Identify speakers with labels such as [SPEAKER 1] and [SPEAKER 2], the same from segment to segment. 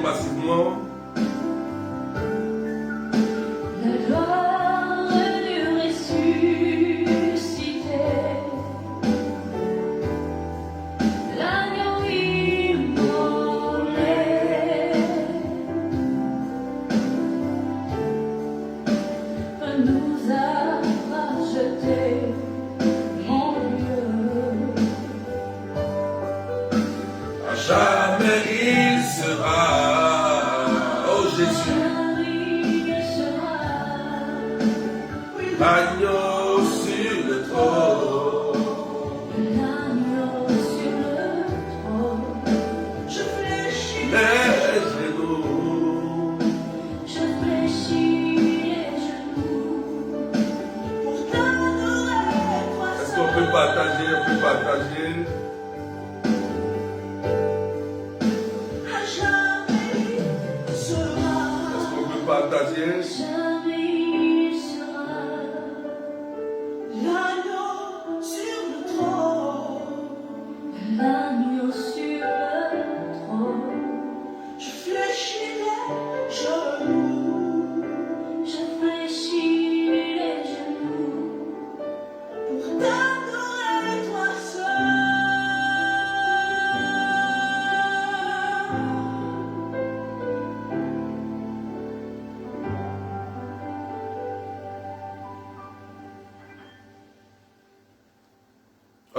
[SPEAKER 1] Massivement.
[SPEAKER 2] La gloire du ressuscité, l'agneau immolé, nous a racheté, mon Dieu.
[SPEAKER 1] À jamais il sera. L'agneau sur le trône.
[SPEAKER 2] L'agneau sur le trône. Je fléchis
[SPEAKER 1] les genoux.
[SPEAKER 2] Je fléchis les genoux. Pour t'adorer, toi seul.
[SPEAKER 1] Est-ce qu'on peut partager? On peut partager.
[SPEAKER 2] À jamais il sera.
[SPEAKER 1] Est-ce qu'on peut partager?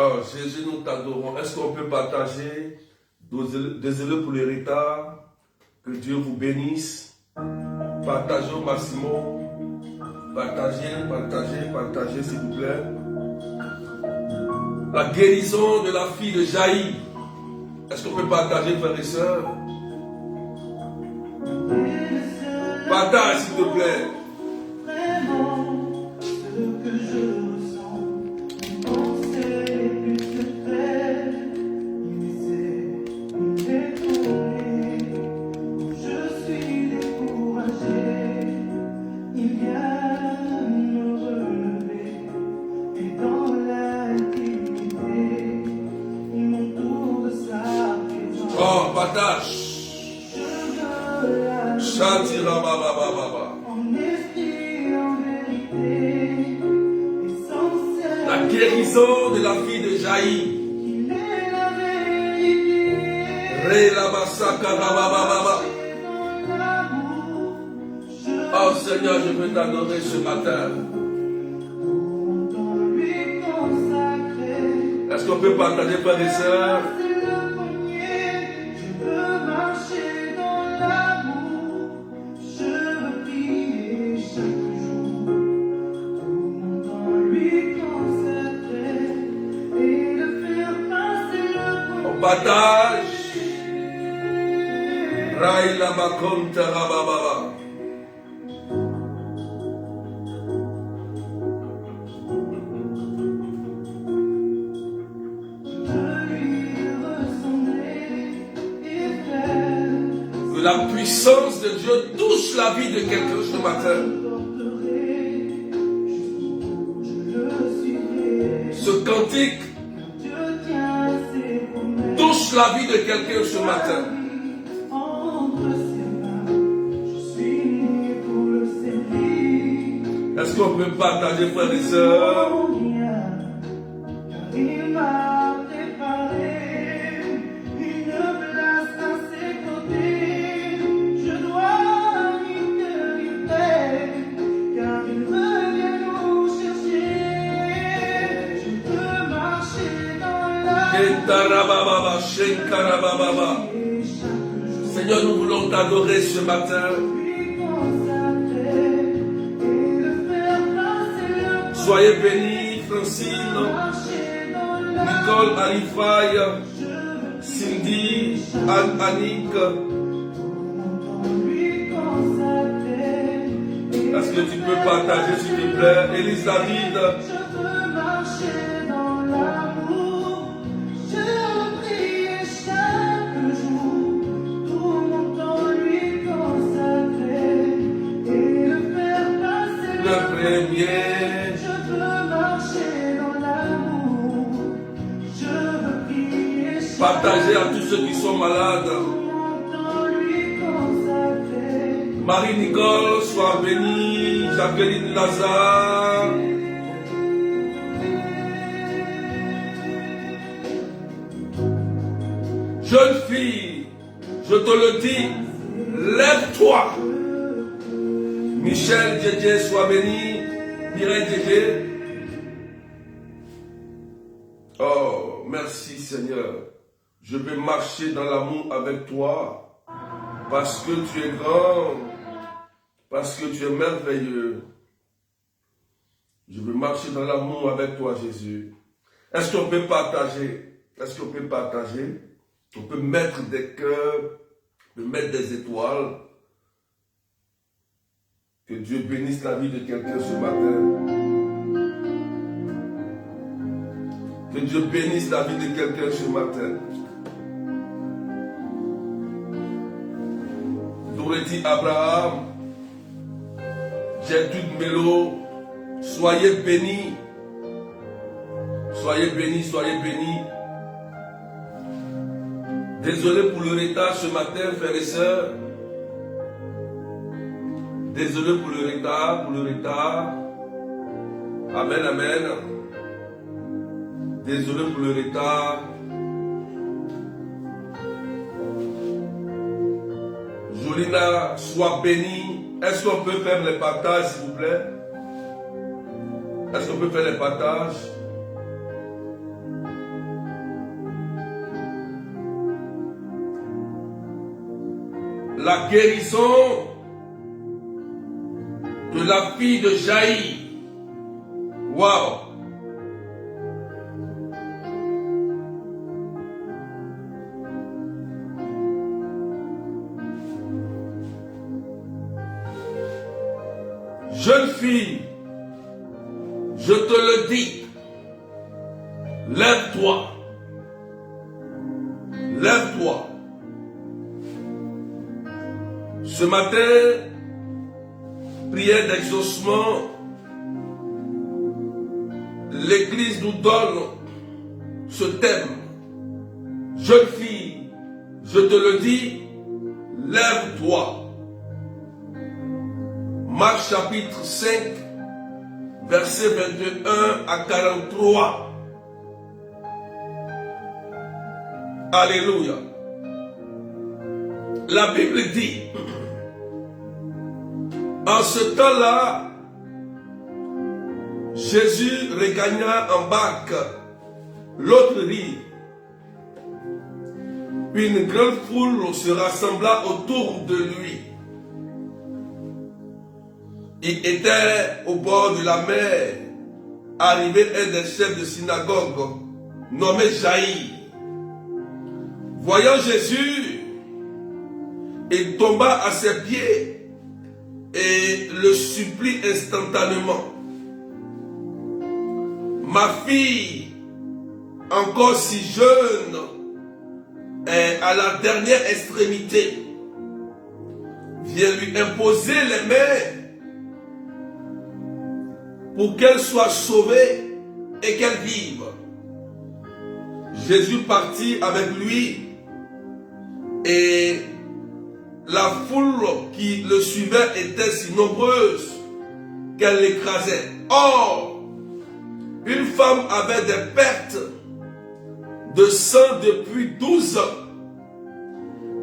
[SPEAKER 1] Oh Jésus, nous t'adorons. Est-ce qu'on peut partager? Désolé pour les retards. Que Dieu vous bénisse. Partagez au maximum. Partagez, s'il vous plaît. La guérison de la fille de Jaïr. Est-ce qu'on peut partager, frères et sœurs? Partage, s'il te plaît. La guérison de la fille de Jaïr. Oh Seigneur, je veux t'adorer ce matin. qu'on peut partager, frères et sœurs?
[SPEAKER 2] Je veux marcher dans l'amour, je veux prier chaque jour, tout mon temps lui consacrer et le faire passer le
[SPEAKER 1] On partage. Rai la makom tarababa. Que la puissance de Dieu touche la vie de quelqu'un ce matin. Ce cantique touche la vie de quelqu'un ce matin. Est-ce qu'on peut partager, frères et sœurs?
[SPEAKER 2] Il m'a préparé une place à ses côtés. Je dois lui délivrer, car il revient nous chercher. Je peux marcher dans la
[SPEAKER 1] Seigneur, nous voulons t'adorer ce matin. Soyez bénis, Francine, Nicole, Alifaï, Cindy, Annick. Est-ce que tu peux partager, s'il te plaît? Élise David.
[SPEAKER 2] Je veux marcher dans l'amour, je veux prier chaque jour, tout mon temps lui consacrer et le faire passer
[SPEAKER 1] Le premier.
[SPEAKER 2] Je veux marcher dans l'amour, je veux prier chaque
[SPEAKER 1] Partagez à tous ceux qui sont malades.
[SPEAKER 2] tout mon temps lui consacrer.
[SPEAKER 1] Marie-Nicole, sois bénie. Jacqueline Lazare. Jeune fille, je te le dis, lève-toi. Michel Djedje, sois béni. Mireille Djedje. Oh, merci Seigneur. Je vais marcher dans l'amour avec toi. Parce que tu es grand. Parce que tu es merveilleux. Je veux marcher dans l'amour avec toi, Jésus. Est-ce qu'on peut partager? Est-ce qu'on peut partager? On peut mettre des cœurs, on peut mettre des étoiles. Que Dieu bénisse la vie de quelqu'un ce matin. Que Dieu bénisse la vie de quelqu'un ce matin. Dorothy Abraham, Gertrude Melo, soyez bénis. Soyez bénis, soyez bénis. Désolé pour le retard ce matin, frères et sœurs. Désolé pour le retard, Amen, amen. Désolé pour le retard. Jolina, sois bénie. Est-ce qu'on peut faire les partages, s'il vous plaît? Est-ce qu'on peut faire les partages? La guérison de la fille de Jaïr. Waouh! Jeune fille, je te le dis, lève-toi. Lève-toi. Ce matin, prière d'exaucement, l'Église nous donne ce thème. Jeune fille, je te le dis, lève-toi. Marc chapitre 5, versets 21 à 43. Alléluia. La Bible dit, en ce temps-là, Jésus regagna en barque l'autre rive. Une grande foule se rassembla autour de lui. Il était au bord de la mer. Arrivé un des chefs de synagogue, nommé Jaïr. Voyant Jésus, il tomba à ses pieds et le supplie instantanément. Ma fille, encore si jeune, est à la dernière extrémité. Viens lui imposer les mains pour qu'elle soit sauvée et qu'elle vive. Jésus partit avec lui et la foule qui le suivait était si nombreuse qu'elle l'écrasait. Or, une femme avait des pertes de sang depuis 12 ans.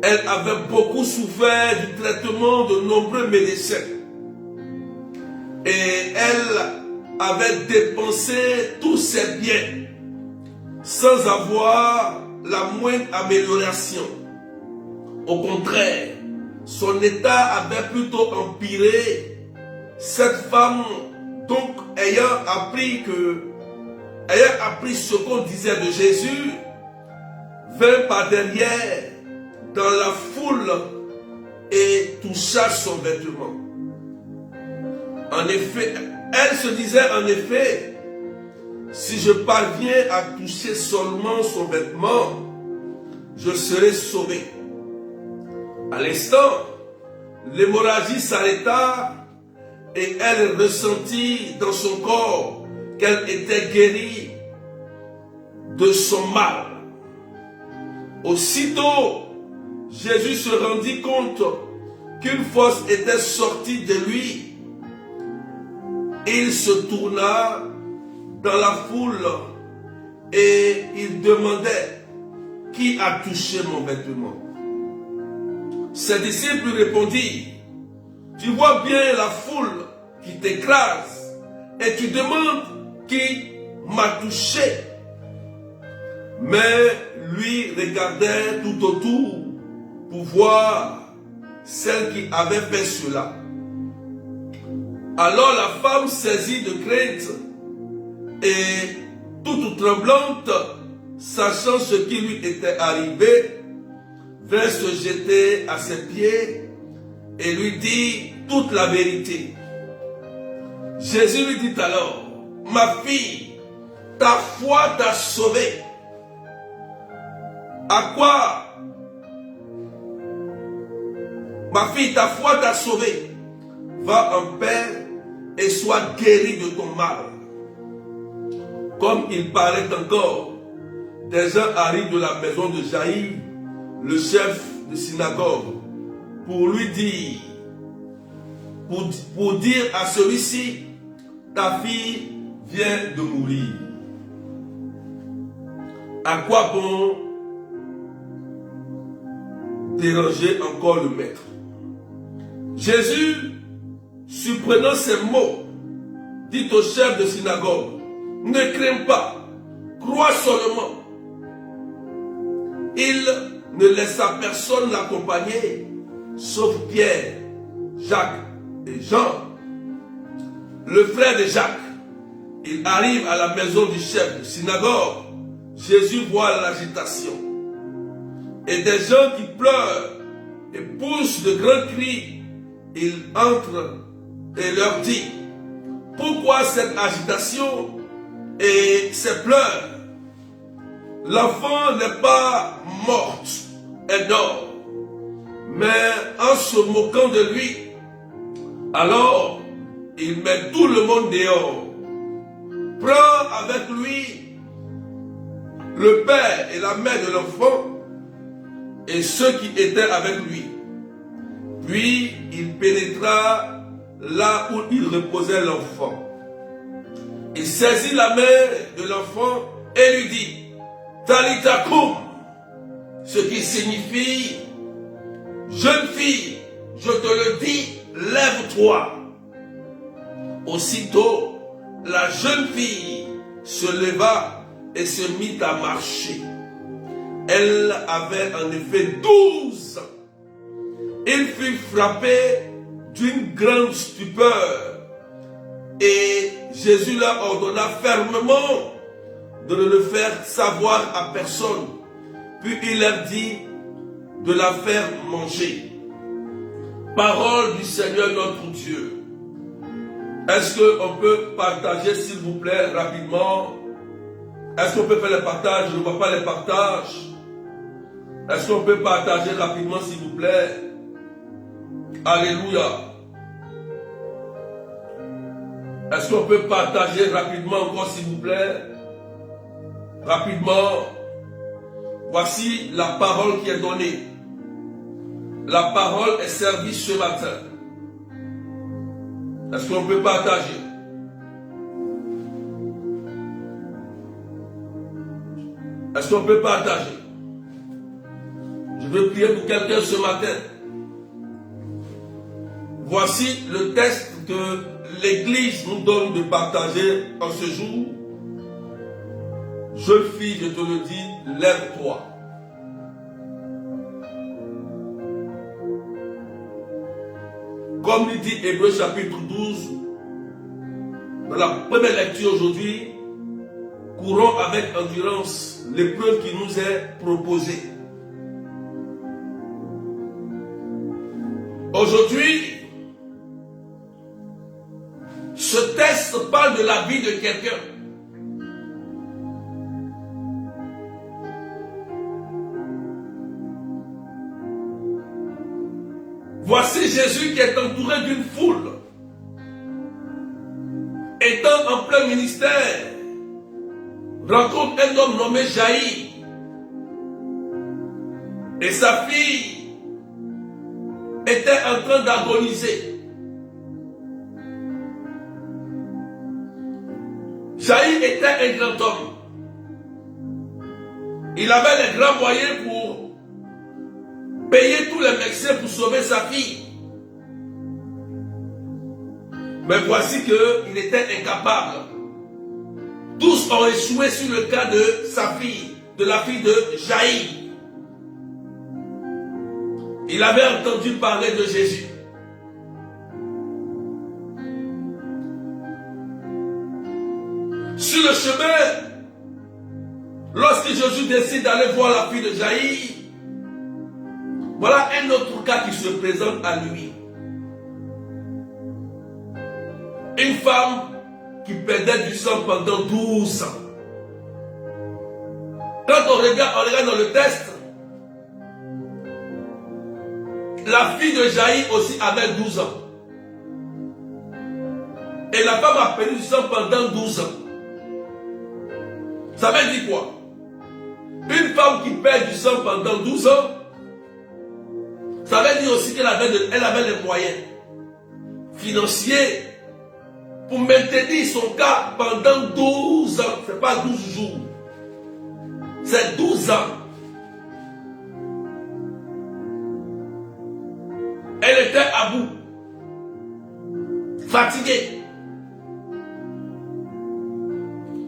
[SPEAKER 1] Elle avait beaucoup souffert du traitement de nombreux médecins. Et elle avait dépensé tous ses biens sans avoir la moindre amélioration. Au contraire, son état avait plutôt empiré. Cette femme, donc, ayant appris ce qu'on disait de Jésus, vint par derrière dans la foule et toucha son vêtement. En effet, elle se disait en effet, si je parviens à toucher seulement son vêtement, je serai sauvé. À l'instant, l'hémorragie s'arrêta et elle ressentit dans son corps qu'elle était guérie de son mal. Aussitôt, Jésus se rendit compte qu'une force était sortie de lui. Il se tourna dans la foule et il demandait « Qui a touché mon vêtement ?» Ses disciples lui répondirent « Tu vois bien la foule qui t'écrase et tu demandes qui m'a touché. » Mais lui regardait tout autour pour voir celle qui avait fait cela. Alors la femme saisie de crainte et toute tremblante, sachant ce qui lui était arrivé, vint se jeter à ses pieds et lui dit toute la vérité. Jésus lui dit alors, « Ma fille, ta foi t'a sauvée. » À quoi? Ma fille, ta foi t'a sauvée. Va en paix et sois guérie de ton mal. Comme il parlait encore, des gens arrivent de la maison de Jaïr, le chef de synagogue, pour lui dire, pour dire à celui-ci, ta fille vient de mourir. À quoi bon déranger encore le maître? Jésus, surprenant ces mots, dit au chef de synagogue, ne crains pas, crois seulement. Il ne laissa personne l'accompagner, sauf Pierre, Jacques et Jean. Le frère de Jacques, il arrive à la maison du chef de synagogue. Jésus voit l'agitation et des gens qui pleurent et poussent de grands cris. Il entre et leur dit, pourquoi cette agitation et ces pleurs? L'enfant n'est pas morte, elle dort. Mais en se moquant de lui, alors il met tout le monde dehors, prend avec lui le père et la mère de l'enfant et ceux qui étaient avec lui. Puis il pénétra là où il reposait l'enfant. Il saisit la mère de l'enfant et lui dit, Talitha koum, ce qui signifie, jeune fille, je te le dis, lève-toi. Aussitôt, la jeune fille se leva et se mit à marcher. Elle avait en effet 12 ans. Il fut frappé d'une grande stupeur et Jésus leur ordonna fermement de ne le faire savoir à personne. Puis il leur dit de la faire manger. Parole du Seigneur notre Dieu. Est-ce qu'on peut partager, s'il vous plaît, rapidement? Est-ce qu'on peut faire les partages? Je ne vois pas les partages. Est-ce qu'on peut partager rapidement, s'il vous plaît? Alléluia. Est-ce qu'on peut partager rapidement encore, s'il vous plaît? Rapidement. Voici la parole qui est donnée. La parole est servie ce matin. Est-ce qu'on peut partager? Est-ce qu'on peut partager? Je veux prier pour quelqu'un ce matin. Voici le texte que l'Église nous donne de partager en ce jour. Jeune fille, je te le dis, lève-toi. Comme il dit Hébreux chapitre 12, dans la première lecture aujourd'hui, courons avec endurance l'épreuve qui nous est proposée. Aujourd'hui, ce texte parle de la vie de quelqu'un. Voici Jésus qui est entouré d'une foule, étant en plein ministère, rencontre un homme nommé Jaïr et sa fille était en train d'agoniser. Jaïr était un grand homme. Il avait les grands moyens pour payer tous les médecins pour sauver sa fille. Mais voici qu'il était incapable. Tous ont échoué sur le cas de sa fille, de la fille de Jaïr. Il avait entendu parler de Jésus. Sur le chemin, lorsque Jésus décide d'aller voir la fille de Jaïr, voilà un autre cas qui se présente à lui. Une femme qui perdait du sang pendant 12 ans. Quand on regarde dans le texte, la fille de Jaïr aussi avait 12 ans. Et la femme a perdu du sang pendant 12 ans. Ça veut dire quoi? Une femme qui perd du sang pendant 12 ans, ça veut dire aussi qu'elle avait les moyens financiers pour maintenir son cas pendant 12 ans. Ce n'est pas 12 jours. C'est 12 ans. Elle était à bout. Fatiguée.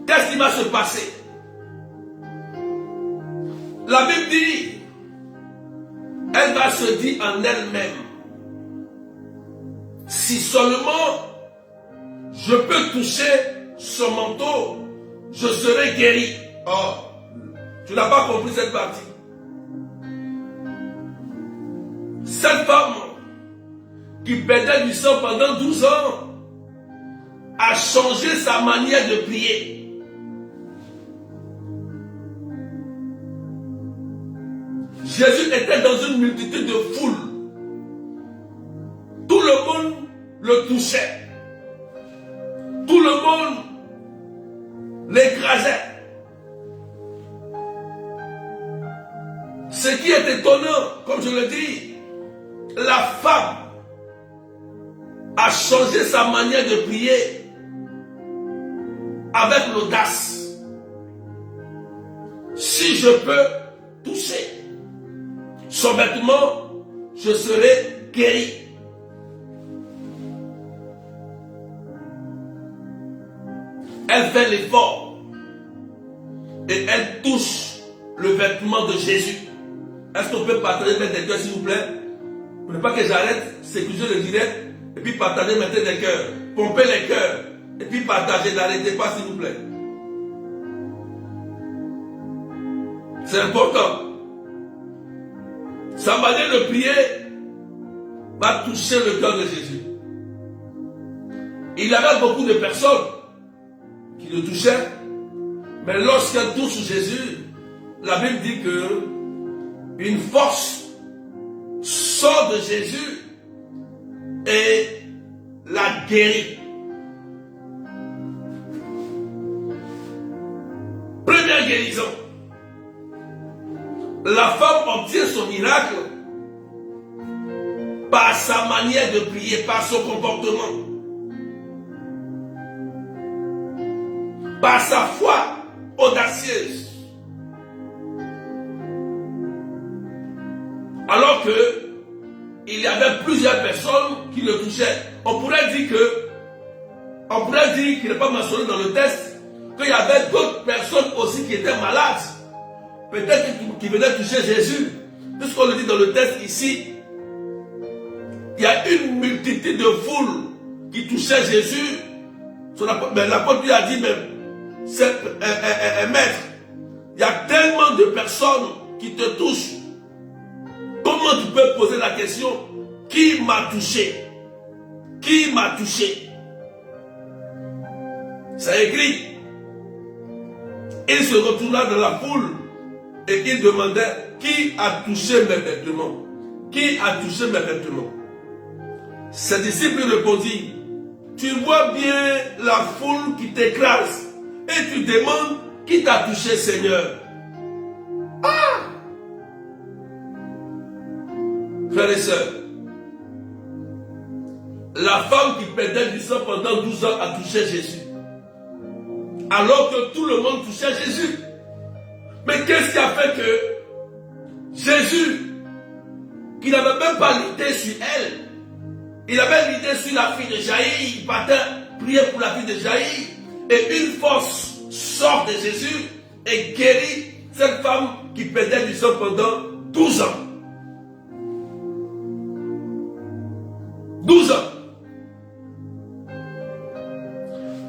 [SPEAKER 1] Qu'est-ce qui va se passer? La Bible dit, elle va se dire en elle-même, si seulement je peux toucher son manteau, je serai guéri. Oh, tu n'as pas compris cette partie. Cette femme qui perdait du sang pendant 12 ans a changé sa manière de prier. Jésus était dans une multitude de foule. Tout le monde le touchait. Tout le monde l'écrasait. Ce qui est étonnant, comme je le dis, la femme a changé sa manière de prier avec l'audace. Si je peux toucher son vêtement, je serai guéri. Elle fait l'effort. et elle touche le vêtement de Jésus. Est-ce qu'on peut partager maintenant des cœurs, s'il vous plaît? Pour ne pas que j'arrête, sécuriser le direct, et puis partager maintenant des cœurs. Pomper les cœurs, et puis partager, n'arrêtez pas, s'il vous plaît. C'est important. Sa manière de prier va toucher le cœur de Jésus. Il y avait beaucoup de personnes qui le touchaient, mais lorsqu'elle touche Jésus, la Bible dit que une force sort de Jésus et la guérit. Première guérison. La femme obtient son miracle par sa manière de prier, par son comportement, par sa foi audacieuse. Alors que il y avait plusieurs personnes qui le touchaient. On pourrait dire qu'il n'est pas mentionné dans le texte, qu'il y avait d'autres personnes aussi qui étaient malades. Peut-être qui venaient toucher Jésus. Puisqu'on le dit dans le texte ici, il y a une multitude de foules qui touchaient Jésus. Mais l'apôtre lui a dit, maître, il y a tellement de personnes qui te touchent. Comment tu peux poser la question, qui m'a touché? Qui m'a touché? C'est écrit. Il se retourna dans la foule et il demandait, qui a touché mes vêtements? Qui a touché mes vêtements? Ses disciples répondirent, tu vois bien la foule qui t'écrase et tu demandes, qui t'a touché, Seigneur? Ah! Frères et sœurs, la femme qui perdait du sang pendant 12 ans a touché Jésus. Alors que tout le monde touchait Jésus. Mais qu'est-ce qui a fait que Jésus, qui n'avait même pas l'idée sur elle, il avait l'idée sur la fille de Jaïr, il partait prier pour la fille de Jaïr, et une force sort de Jésus et guérit cette femme qui perdait du sang pendant 12 ans. 12 ans.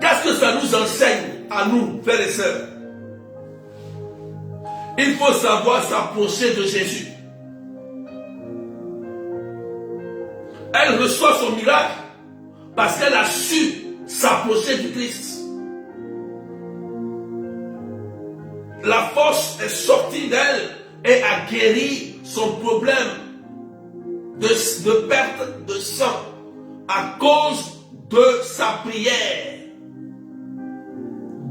[SPEAKER 1] Qu'est-ce que ça nous enseigne à nous, frères et sœurs? Il faut savoir s'approcher de Jésus. Elle reçoit son miracle parce qu'elle a su s'approcher du Christ. La force est sortie d'elle et a guéri son problème de perte de sang à cause de sa prière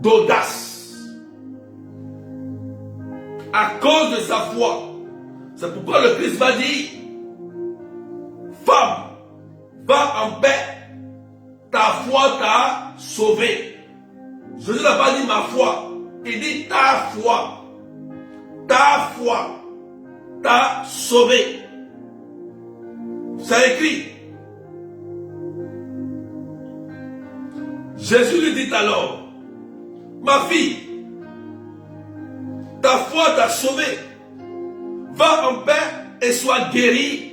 [SPEAKER 1] d'audace, à cause de sa foi. C'est pourquoi le Christ va dire, femme, va en paix, ta foi t'a sauvé. Jésus n'a pas dit ma foi, il dit ta foi t'a sauvé. C'est écrit. Jésus lui dit alors, ma fille, ta foi t'a sauvé. Va en paix et sois guérie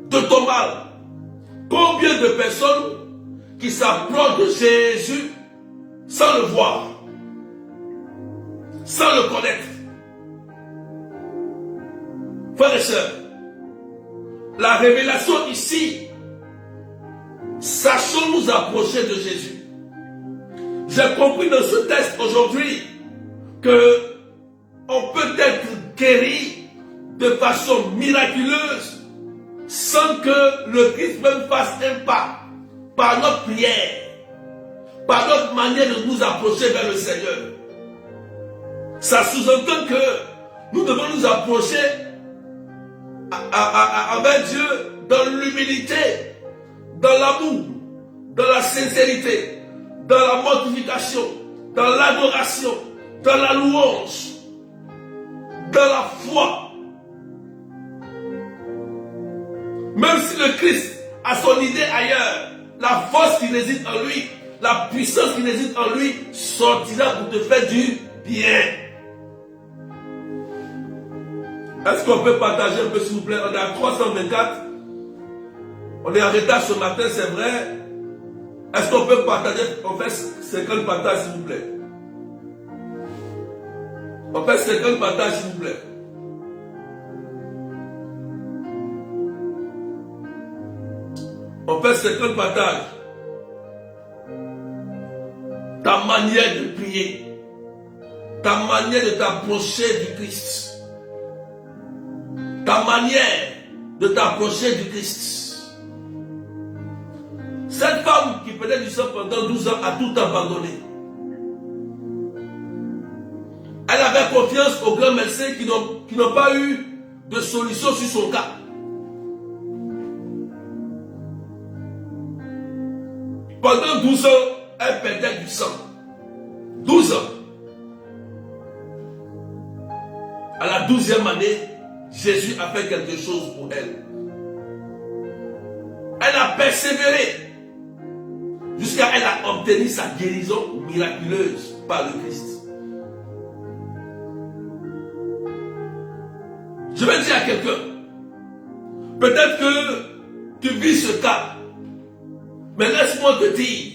[SPEAKER 1] de ton mal. Combien de personnes qui s'approchent de Jésus sans le voir, sans le connaître? Frères et sœurs, la révélation ici, sachons nous approcher de Jésus. J'ai compris dans ce texte aujourd'hui que on peut être guéri de façon miraculeuse sans que le Christ même fasse un pas par notre prière, par notre manière de nous approcher vers le Seigneur. Ça sous-entend que nous devons nous approcher avec Dieu dans l'humilité, dans l'amour, dans la sincérité, dans la mortification, dans l'adoration, dans la louange, dans la foi. Même si le Christ a son idée ailleurs, la force qui réside en lui, la puissance qui réside en lui sortira pour te faire du bien. Est-ce qu'on peut partager un peu, s'il vous plaît? On est à 324. On est en retard ce matin, c'est vrai. Est-ce qu'on peut partager? On fait 50 partages, s'il vous plaît. On fait 50 partages, s'il vous plaît. On fait 50 partages. Ta manière de prier, ta manière de t'approcher du Christ, ta manière de t'approcher du Christ. Cette femme qui prenait du sang pendant 12 ans a tout abandonné. Elle avait confiance aux grands médecins qui n'ont pas eu de solution sur son cas. Pendant 12 ans, elle perdait du sang. 12 ans. À la 12e année, Jésus a fait quelque chose pour elle. Elle a persévéré jusqu'à elle a obtenu sa guérison miraculeuse par le Christ. Je vais dire à quelqu'un, peut-être que tu vis ce cas, mais laisse-moi te dire,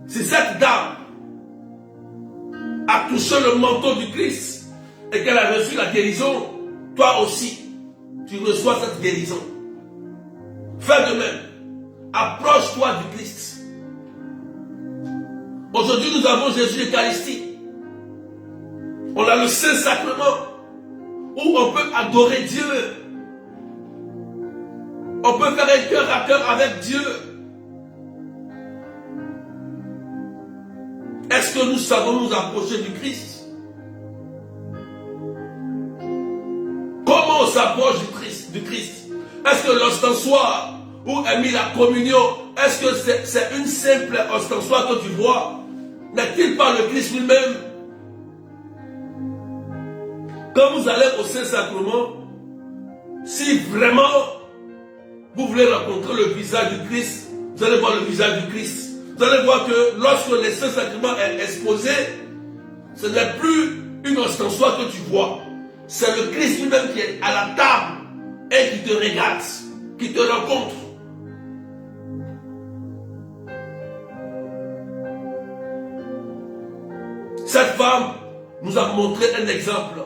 [SPEAKER 1] si cette dame a touché le manteau du Christ et qu'elle a reçu la guérison, toi aussi, tu reçois cette guérison. Fais de même. Approche-toi du Christ. Aujourd'hui, nous avons Jésus Eucharistie. On a le Saint-Sacrement où on peut adorer Dieu. On peut faire un cœur à cœur avec Dieu. Est-ce que nous savons nous approcher du Christ? Comment on s'approche du Christ? Est-ce que l'ostensoir où est mis la communion, est-ce que c'est une simple ostensoir que tu vois? N'est-il pas le Christ lui-même? Quand vous allez au Saint-Sacrement, si vraiment vous voulez rencontrer le visage du Christ, vous allez voir le visage du Christ. Vous allez voir que lorsque le Saint-Sacrement est exposé, ce n'est plus une ostensoir que tu vois. C'est le Christ lui-même qui est à la table et qui te regarde, qui te rencontre. Cette femme nous a montré un exemple.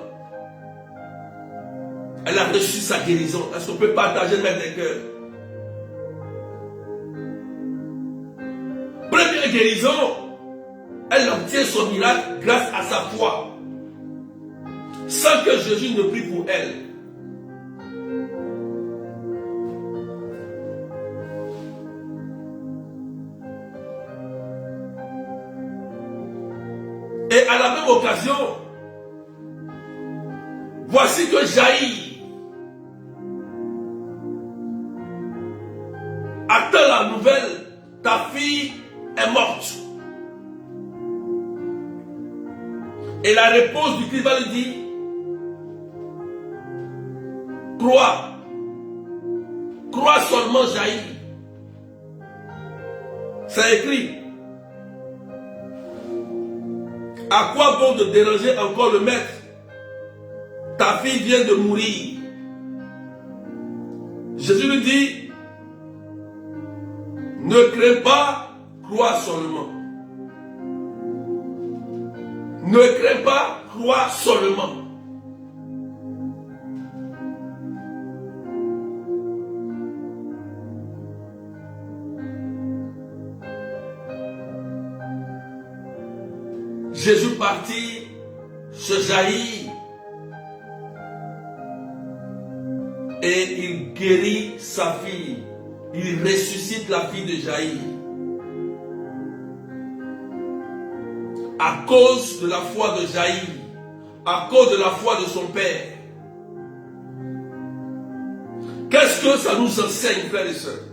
[SPEAKER 1] Elle a reçu sa guérison. Est-ce qu'on peut partager même des cœurs? Première guérison, elle obtient son miracle grâce à sa foi. Sans que Jésus ne prie pour elle. Et à la même occasion, voici que jaillit. Attends la nouvelle, ta fille est morte. Et la réponse du Christ va lui dire, crois seulement jaillit. C'est écrit. À quoi bon de déranger encore le maître? Ta fille vient de mourir. Jésus lui dit, ne crains pas, crois seulement. Ne crains pas, crois seulement. Jésus partit, se jaillit et il guérit sa fille. Il ressuscite la fille de Jaïr. À cause de la foi de Jaïr, à cause de la foi de son père. Qu'est-ce que ça nous enseigne, frères et sœurs?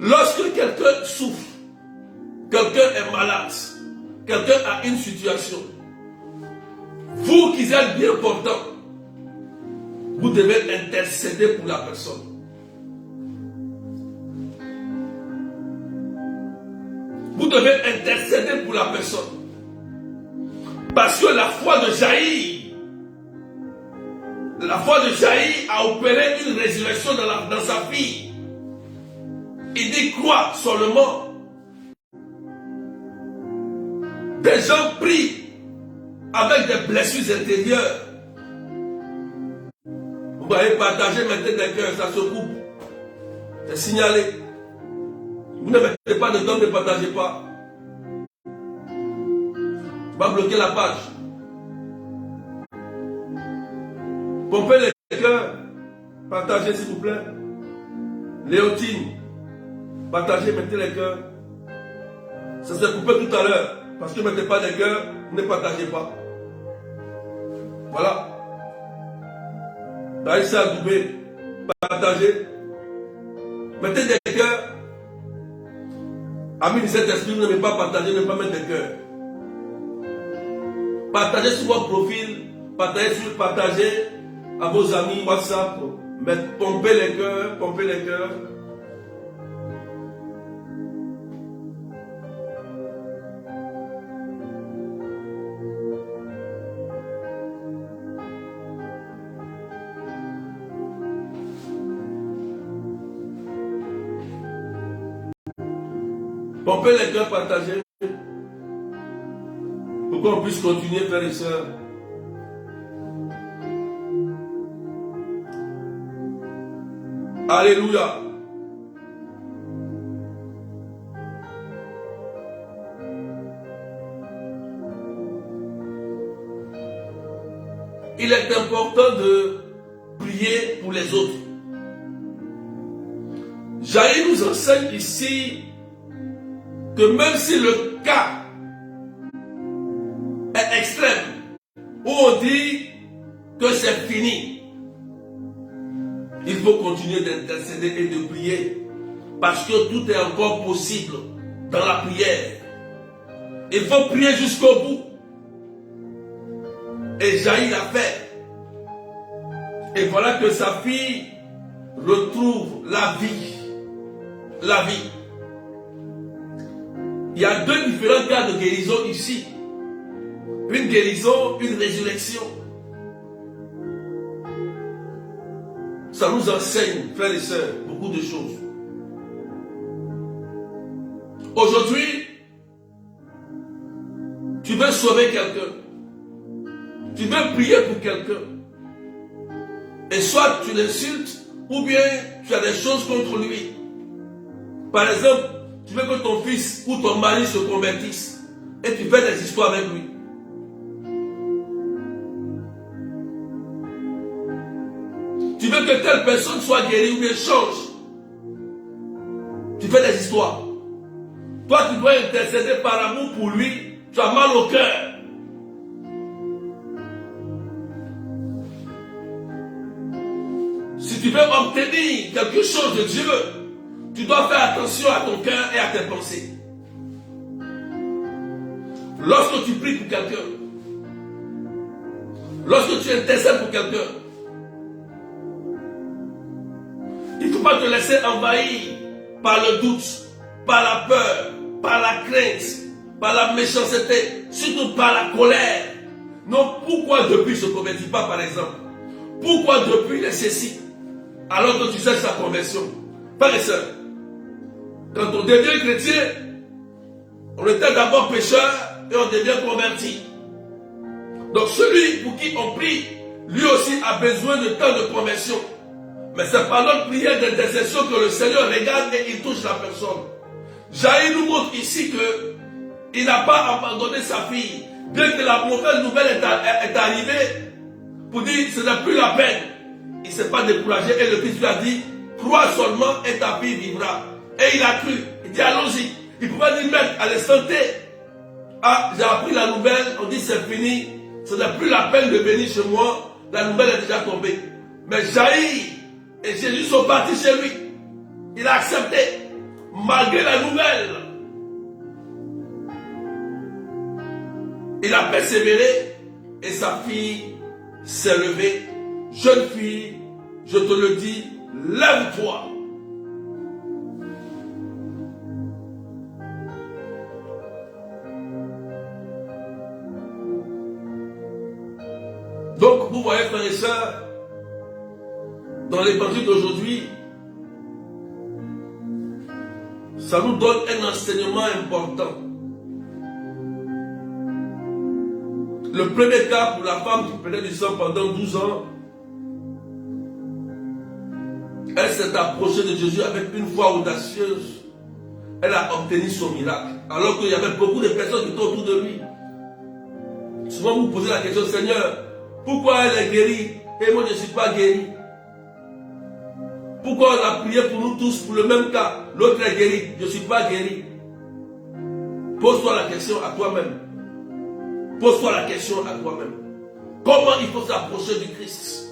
[SPEAKER 1] Lorsque quelqu'un souffre, quelqu'un est malade, quelqu'un a une situation, vous qui êtes bien portant, vous devez intercéder pour la personne. Vous devez intercéder pour la personne. Parce que la foi de Jaïr La foi de Jaïr a opéré une résurrection dans sa fille. Il dit crois seulement. Des gens prient avec des blessures intérieures. Vous voyez, partager maintenant des cœurs, ça se coupe. C'est signalé. Vous ne mettez pas de temps, ne partagez pas. Va bloquer la page. Pompez les cœurs. Partagez s'il vous plaît. Léotine. Partagez, mettez les cœurs. Ça s'est coupé tout à l'heure. Parce que vous ne mettez pas les cœurs, ne partagez pas. Voilà. Taïssa Doubé. Partagez. Mettez des cœurs. Amis de cet esprit, vous ne pouvez pas partager, ne pas mettre des cœurs. Partagez sur votre profil, partagez à vos amis WhatsApp, pompez les cœurs, pompez les cœurs. Pompez les cœurs, partagez. Pour qu'on puisse continuer, frères et sœurs. Alléluia. Il est important de prier pour les autres. Jaïr nous enseigne ici que même si le cas est extrême, où on dit que c'est fini, il faut continuer d'intercéder et de prier, parce que tout est encore possible dans la prière. Il faut prier jusqu'au bout. Et Jaïr l'a fait. Et voilà que sa fille retrouve la vie. La vie. Il y a deux différents cas de guérison ici. Une guérison, une résurrection. Ça nous enseigne, frères et sœurs, beaucoup de choses. Aujourd'hui, tu veux sauver quelqu'un. Tu veux prier pour quelqu'un. Et soit tu l'insultes, ou bien tu as des choses contre lui. Par exemple, tu veux que ton fils ou ton mari se convertisse. Et tu fais des histoires avec lui. Tu veux que telle personne soit guérie ou bien change. Tu fais des histoires. Toi, tu dois intercéder par amour pour lui. Tu as mal au cœur. Si tu veux obtenir quelque chose de Dieu, tu dois faire attention à ton cœur et à tes pensées. Lorsque tu pries pour quelqu'un, lorsque tu intercèdes pour quelqu'un, il ne faut pas te laisser envahir par le doute, par la peur, par la crainte, par la méchanceté, surtout par la colère. Non, pourquoi depuis ne se convertit pas, par exemple? Pourquoi depuis il est ceci? Alors que tu cherches sa conversion. Frères et sœurs, quand on devient chrétien, on était d'abord pécheur et on devient converti. Donc celui pour qui on prie, lui aussi a besoin de temps de conversion. Mais c'est par notre prière d'intercession que le Seigneur regarde et il touche la personne. Jaïr nous montre ici qu'il n'a pas abandonné sa fille. Bien que la mauvaise nouvelle est arrivée, pour dire ce n'est plus la peine. Il ne s'est pas découragé et le fils lui a dit, crois seulement et ta fille vivra. Et il a cru. Il dit allons-y. Il pouvait dire maître à l'instant T. Ah, j'ai appris la nouvelle, on dit c'est fini. Ce n'est plus la peine de venir chez moi. La nouvelle est déjà tombée. Mais Jaïr et Jésus sont partis chez lui. Il a accepté, malgré la nouvelle. Il a persévéré et sa fille s'est levée. Jeune fille, je te le dis, lève-toi. Donc, vous voyez, frères et sœurs, dans l'évangile d'aujourd'hui, ça nous donne un enseignement important. Le premier cas pour la femme qui prenait du sang pendant 12 ans, elle s'est approchée de Jésus avec une foi audacieuse. Elle a obtenu son miracle. Alors qu'il y avait beaucoup de personnes qui étaient autour de lui. Souvent vous posez la question, Seigneur, pourquoi elle est guérie et moi je ne suis pas guéri? Pourquoi on a prié pour nous tous pour le même cas? L'autre est guéri, je ne suis pas guéri. Pose-toi la question à toi-même. Pose-toi la question à toi-même. Comment il faut s'approcher du Christ?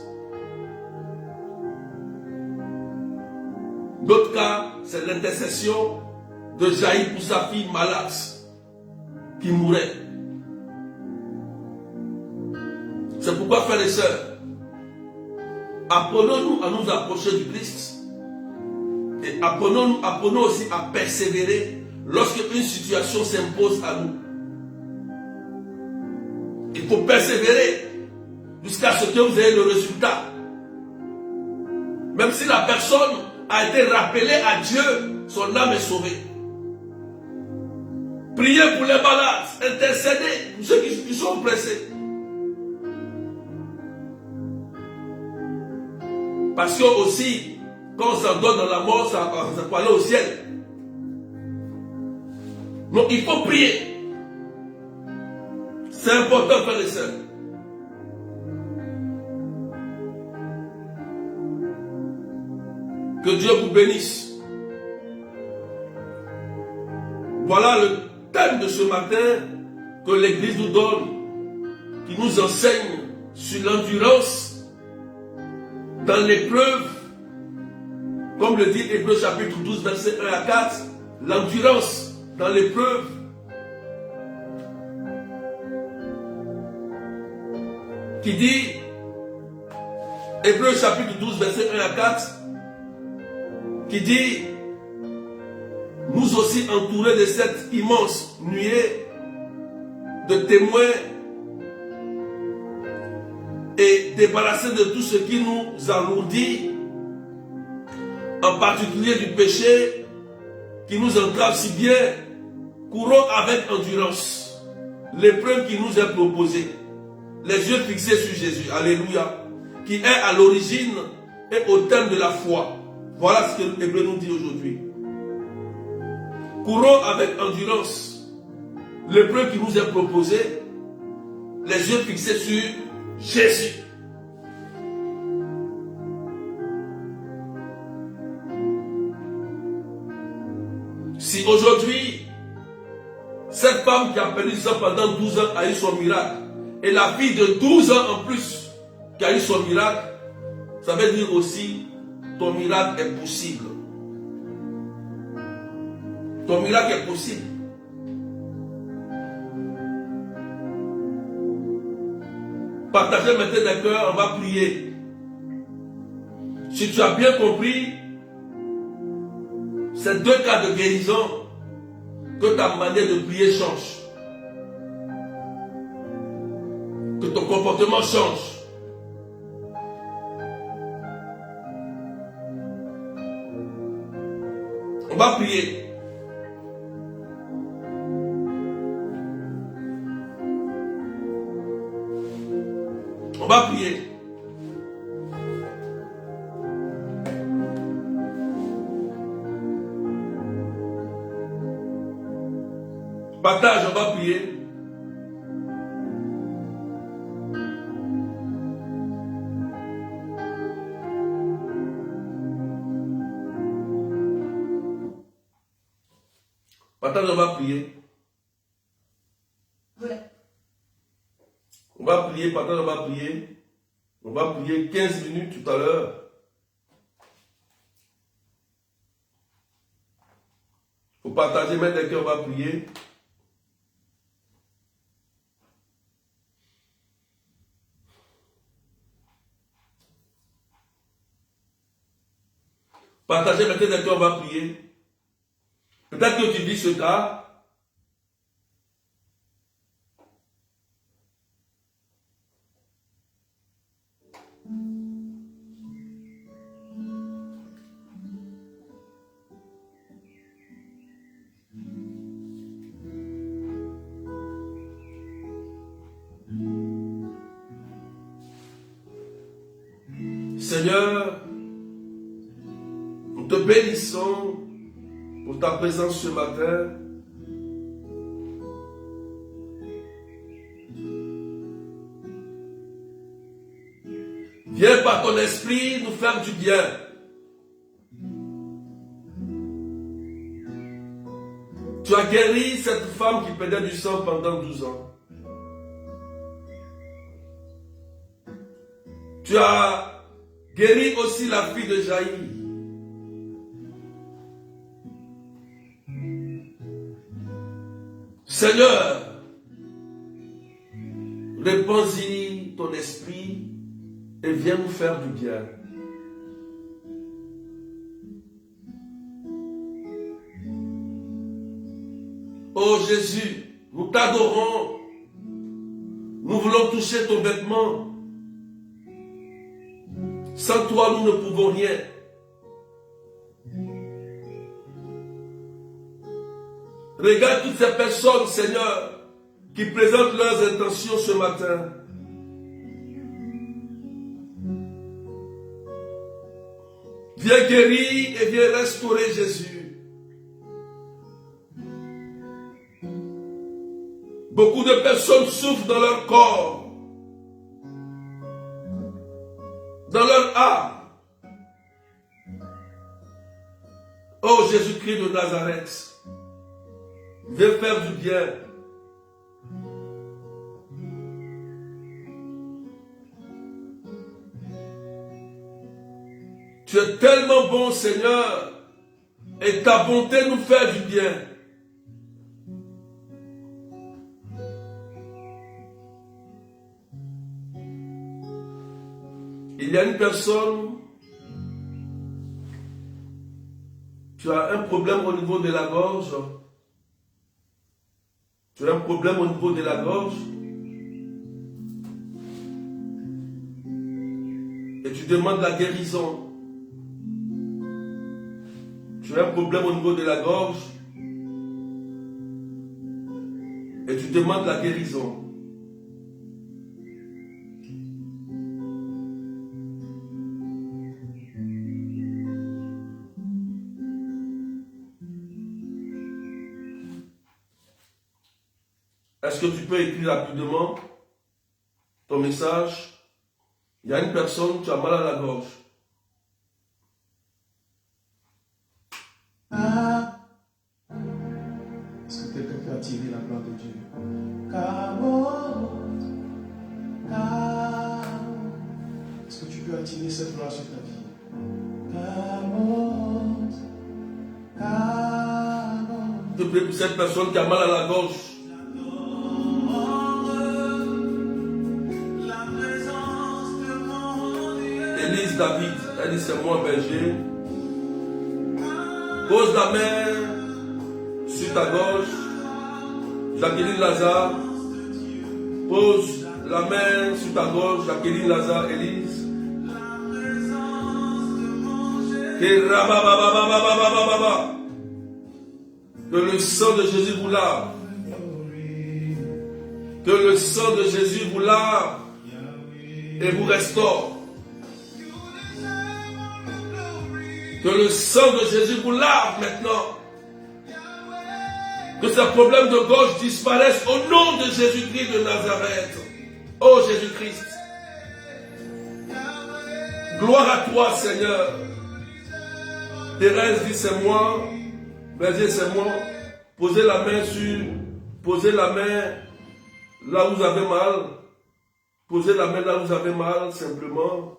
[SPEAKER 1] L'autre cas, c'est l'intercession de Jaïr pour sa fille malade qui mourait. C'est pourquoi, frères et sœurs, apprenons-nous à nous approcher du Christ et apprenons aussi à persévérer lorsque une situation s'impose à nous. Il faut persévérer jusqu'à ce que vous ayez le résultat. Même si la personne a été rappelée à Dieu, son âme est sauvée. Priez pour les malades, intercédez pour ceux qui sont pressés. Parce que aussi, quand on s'en donne dans la mort, ça peut aller au ciel. Donc il faut prier. C'est important, frères et sœurs. Que Dieu vous bénisse. Voilà le thème de ce matin que l'Église nous donne, qui nous enseigne sur l'endurance dans l'épreuve. Comme le dit Hébreux chapitre 12, verset 1 à 4, l'endurance dans l'épreuve. Qui dit, Hébreux chapitre 12, verset 1 à 4, qui dit, nous aussi entourés de cette immense nuée de témoins et débarrassés de tout ce qui nous alourdit, en particulier du péché qui nous entrave si bien, courons avec endurance l'épreuve qui nous est proposée, les yeux fixés sur Jésus, alléluia, qui est à l'origine et au thème de la foi. Voilà ce que l'Hébreu nous dit aujourd'hui. Courons avec endurance l'épreuve qui nous est proposée, les yeux fixés sur Jésus. Si aujourd'hui, cette femme qui a perdu ça pendant 12 ans a eu son miracle, et la fille de 12 ans en plus qui a eu son miracle, ça veut dire aussi ton miracle est possible. Ton miracle est possible. Partagez maintenant les cœurs, on va prier. Si tu as bien compris, ces deux cas de guérison, que ta manière de prier change. Que ton comportement change. On va prier. On va prier. Partage, on va prier. Partage, on va prier. On va prier, partage, on va prier. On va prier 15 minutes tout à l'heure. Il faut partager maintenant qu'on va prier. Partagez maintenant qu'on va prier. Peut-être que tu dis ce cas. Seigneur, nous te bénissons pour ta présence ce matin. Viens par ton esprit nous faire du bien. Tu as guéri cette femme qui perdait du sang pendant 12 ans. Tu as guéri aussi la fille de Jaïr. Seigneur, répands-y ton esprit et viens nous faire du bien. Oh Jésus, nous t'adorons. Nous voulons toucher ton vêtement. Sans toi, nous ne pouvons rien. Regarde toutes ces personnes, Seigneur, qui présentent leurs intentions ce matin. Viens guérir et viens restaurer Jésus. Beaucoup de personnes souffrent dans leur corps, dans leur âme. Oh Jésus-Christ de Nazareth, viens faire du bien. Tu es tellement bon, Seigneur, et ta bonté nous fait du bien. Il y a une personne, tu as un problème au niveau de la gorge. Tu as un problème au niveau de la gorge. Et tu demandes la guérison. Tu as un problème au niveau de la gorge. Et tu demandes la guérison. Est-ce que tu peux écrire rapidement ton message? Il y a une personne, tu as mal à la gorge.
[SPEAKER 2] Est-ce que quelqu'un peut attirer la gloire de Dieu? Est-ce que tu peux attirer cette gloire sur ta vie?
[SPEAKER 1] Je prie pour cette personne qui a mal à la gorge. Élise David, elle dit c'est moi berger. Pose la main sur ta gorge. Jacqueline Lazare. Pose la main sur ta gorge. Jacqueline Lazare, Élise. Que le sang de Jésus vous lave. Que le sang de Jésus vous lave et vous restaure. Que le sang de Jésus vous lave maintenant. Que ces problèmes de gorge disparaissent au nom de Jésus-Christ de Nazareth. Oh Jésus-Christ. Gloire à toi, Seigneur. Thérèse dit c'est moi. Berger c'est moi. Posez la main là où vous avez mal. Posez la main là où vous avez mal, simplement.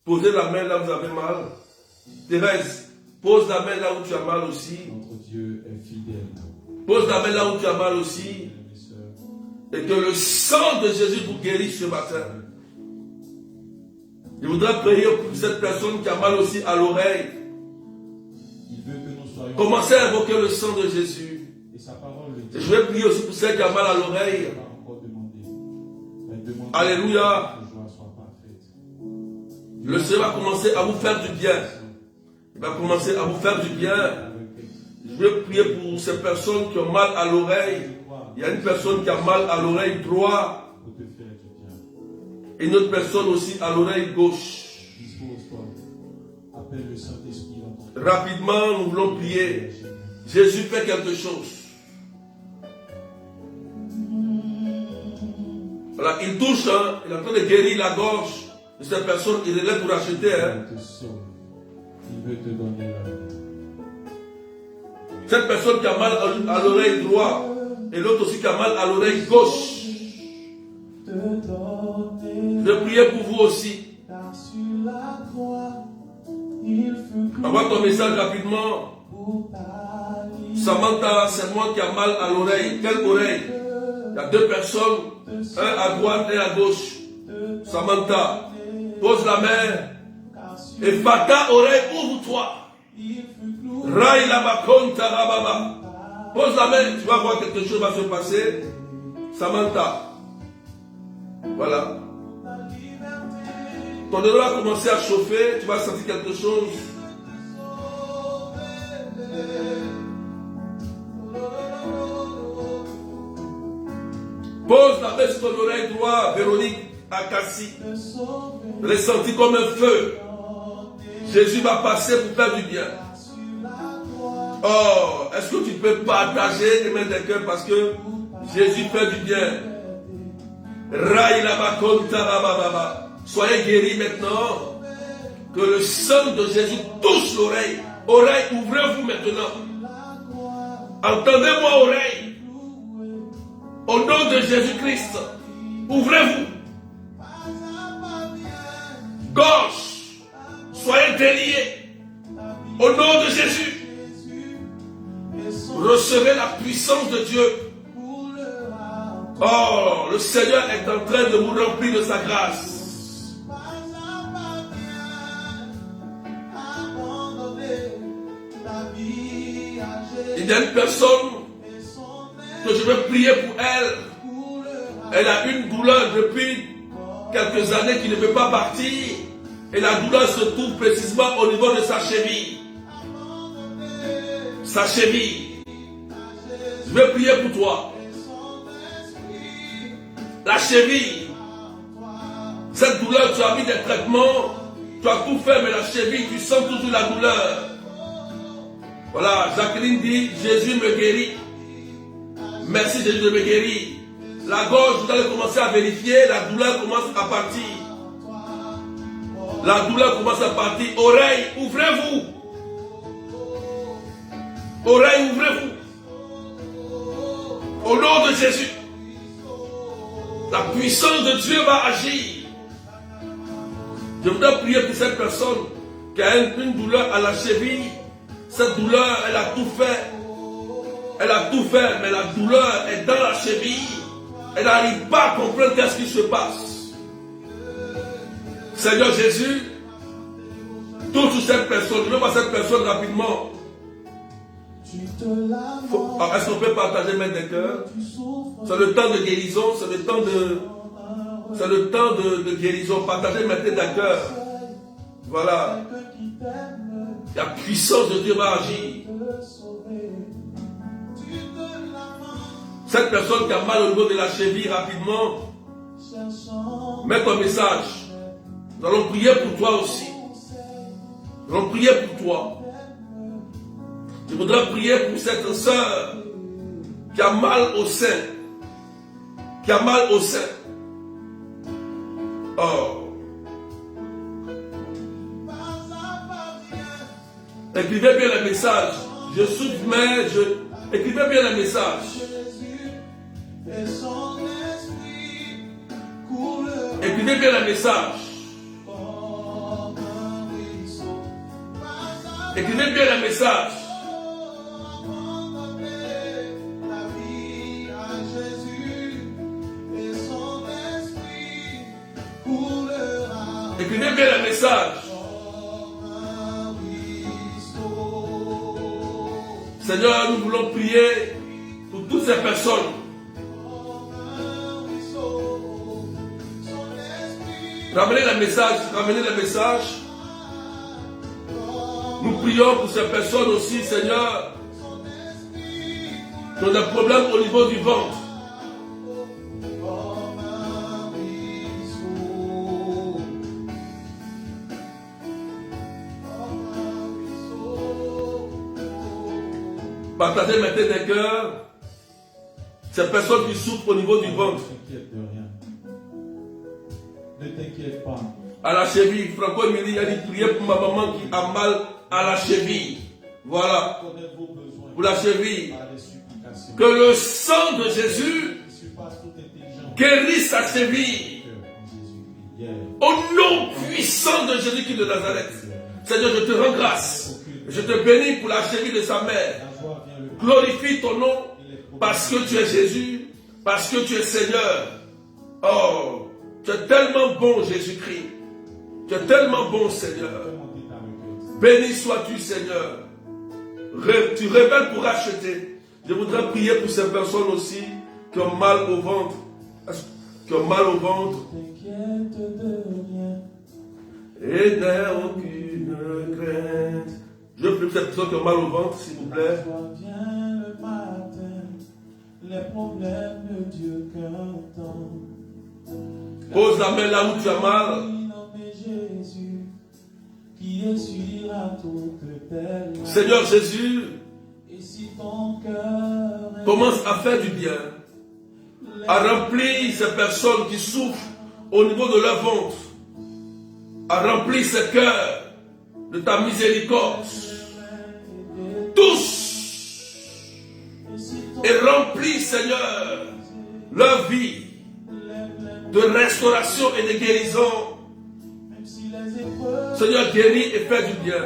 [SPEAKER 1] Posez la main là où vous avez mal. Thérèse, pose la main là où tu as mal aussi.
[SPEAKER 3] Notre Dieu est fidèle.
[SPEAKER 1] Pose la main là où tu as mal aussi. Et que le sang de Jésus vous guérisse ce matin. Je voudrais prier pour cette personne qui a mal aussi à l'oreille.
[SPEAKER 3] Il veut que nous soyons.
[SPEAKER 1] Commencez à invoquer le sang de Jésus.
[SPEAKER 3] Et sa parole le dit.
[SPEAKER 1] Et je vais prier aussi pour celle qui a mal à l'oreille. Alléluia. Le Seigneur va commencer à vous faire du bien. Il va commencer à vous faire du bien. Je vais prier pour ces personnes qui ont mal à l'oreille. Il y a une personne qui a mal à l'oreille droite. Et une autre personne aussi à l'oreille gauche.
[SPEAKER 3] Dispose-toi. Appelle le Saint-Esprit dans ton cœur.
[SPEAKER 1] Rapidement, nous voulons prier. Jésus fait quelque chose. Voilà, il touche, hein, il est en train de guérir la gorge de cette personne. Il est là pour acheter. Hein.
[SPEAKER 3] Il te sauve. Il veut te donner la vie.
[SPEAKER 1] Cette personne qui a mal à l'oreille droite et l'autre aussi qui a mal à l'oreille gauche. Je vais prier pour vous aussi. Envoie ton message rapidement. Samantha, c'est moi qui a mal à l'oreille. Quelle oreille? Il y a deux personnes, un à droite et à gauche. Samantha, pose la main. Et Fata, oreille, ouvre-toi. Rai la bakonta rababa. Pose la main, tu vas voir quelque chose va se passer. Samantha. Voilà. Ton oreille va commencer à chauffer, tu vas sentir quelque chose. Pose la main sur ton oreille droite, Véronique Akassi. Ressenti comme un feu. Jésus va passer pour faire du bien. Oh, est-ce que tu peux partager les mains des cœurs parce que Jésus fait du bien. Soyez guéris maintenant. Que le sang de Jésus touche l'oreille. Oreille, ouvrez-vous maintenant. Entendez-moi, oreille. Au nom de Jésus-Christ, ouvrez-vous. Gorge, soyez déliés. Au nom de Jésus. Recevez la puissance de Dieu. Oh, le Seigneur est en train de vous remplir de sa grâce. Il y a une personne que je vais prier pour elle. Elle a une douleur depuis quelques années qui ne peut pas partir. Et la douleur se trouve précisément au niveau de sa cheville. Sa cheville. Je vais prier pour toi. La cheville. Cette douleur, tu as mis des traitements. Tu as tout fait, mais la cheville, tu sens toujours la douleur. Voilà, Jacqueline dit, Jésus me guérit. Merci Jésus de me guérir. La gorge, vous allez commencer à vérifier, la douleur commence à partir. La douleur commence à partir. Oreille, ouvrez-vous. Oreille, ouvrez-vous. Au nom de Jésus. La puissance de Dieu va agir. Je voudrais prier pour cette personne qui a une douleur à la cheville. Cette douleur, elle a tout fait. Elle a tout fait, mais la douleur est dans la cheville. Elle n'arrive pas à comprendre qu'est-ce qui se passe. Seigneur Jésus, touche cette personne. Je veux voir cette personne rapidement. Est-ce qu'on peut partager main des cœurs? C'est le temps de guérison, c'est le temps de guérison. Partagez maintenant des cœurs. Voilà. La puissance de Dieu va agir. Cette personne qui a mal au niveau de la cheville, rapidement, mets ton message. Nous allons prier pour toi aussi. Nous allons prier pour toi. Je voudrais prier pour cette soeur qui a mal au sein. Qui a mal au sein. Oh. Écrivez bien le message. Je souffre, mais écrivez bien le message. Écrivez bien le message. Écrivez bien le message. Écrivez bien le message. Seigneur, nous voulons prier pour toutes ces personnes. Ramenez le message, ramenez le message. Nous prions pour ces personnes aussi, Seigneur, qui ont des problèmes au niveau du ventre. partager maintenant des cœurs. Ces personnes qui souffrent au niveau du ventre.
[SPEAKER 3] Ne t'inquiète de rien. Ne t'inquiète pas.
[SPEAKER 1] À la cheville. Franco Emily a dit prier pour ma maman qui a mal à la cheville. Voilà.
[SPEAKER 3] Connaître vos besoins.
[SPEAKER 1] Pour la cheville.
[SPEAKER 3] Par les supplications.
[SPEAKER 1] Que le sang de Jésus
[SPEAKER 3] Qui surpasse toute intelligence.
[SPEAKER 1] guérisse sa cheville.
[SPEAKER 3] En Jésus-Christ. Yeah.
[SPEAKER 1] Au nom puissant de Jésus-Christ de Nazareth. Seigneur, je te rends grâce. Je te bénis pour la cheville de sa mère.
[SPEAKER 3] La joie vient le
[SPEAKER 1] Glorifie ton nom parce que tu es Jésus, parce que tu es Seigneur. Oh, tu es tellement bon, Jésus-Christ. Tu es tellement bon, Seigneur. Béni sois-tu, Seigneur. Tu révèles pour racheter. Je voudrais prier pour ces personnes aussi qui ont mal au ventre. Qui ont mal au ventre.
[SPEAKER 3] T'inquiète de rien.
[SPEAKER 1] Et n'aie aucune crainte. Je prie pour ces personnes qui ont mal au ventre, s'il vous plaît.
[SPEAKER 3] Toi viens le matin, les problèmes ne durent qu'un temps.
[SPEAKER 1] Pose la main là où tu as mal.
[SPEAKER 3] Nommé Jésus, qui essuiera toutes tes larmes.
[SPEAKER 1] Seigneur Jésus,
[SPEAKER 3] Et si ton cœur est
[SPEAKER 1] commence à faire du bien, à remplir ces personnes qui souffrent au niveau de leur ventre, à remplir ces cœurs de ta miséricorde. Tous et remplis, Seigneur, leur vie de restauration et de guérison.
[SPEAKER 3] même si les épreuves
[SPEAKER 1] Seigneur, guéris et fais du bien.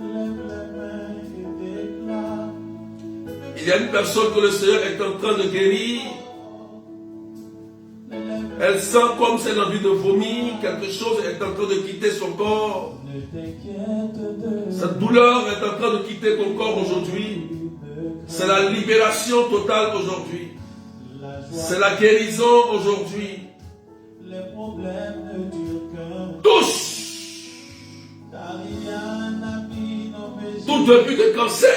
[SPEAKER 3] lèvent les mains et déclarent.
[SPEAKER 1] Il y a une personne que le Seigneur est en train de guérir. Elle sent comme si elle a envie de vomir, quelque chose est en train de quitter son corps.
[SPEAKER 3] Ne t'inquiète de
[SPEAKER 1] Cette douleur est en train de quitter ton corps aujourd'hui. C'est la libération totale aujourd'hui.
[SPEAKER 3] la joie.
[SPEAKER 1] C'est la guérison aujourd'hui.
[SPEAKER 3] Les problèmes ne durent qu'un
[SPEAKER 1] Touche
[SPEAKER 3] car il y a un ami nommé Jésus
[SPEAKER 1] tout début de cancer.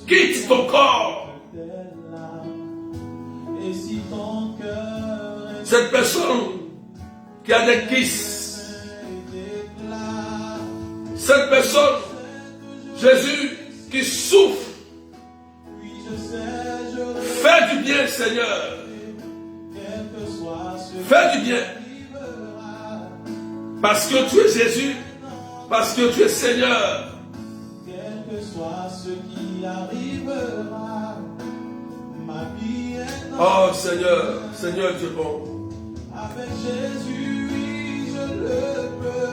[SPEAKER 3] qui est
[SPEAKER 1] Quitte ton corps.
[SPEAKER 3] tes larmes. Et si ton cœur est
[SPEAKER 1] Cette personne qui a des kystes.
[SPEAKER 3] déclare,
[SPEAKER 1] Cette personne, Jésus, qui souffre.
[SPEAKER 3] oui je sais, je
[SPEAKER 1] Fais du bien, Seigneur.
[SPEAKER 3] quel que soit ce
[SPEAKER 1] Fais du bien.
[SPEAKER 3] qui arrivera,
[SPEAKER 1] Parce que tu es Jésus. Parce que tu es Seigneur.
[SPEAKER 3] quel que soit ce qui arrivera, ma vie est dans
[SPEAKER 1] Oh Seigneur, Seigneur, tu es bon.
[SPEAKER 3] avec Jésus, oui, je le peux.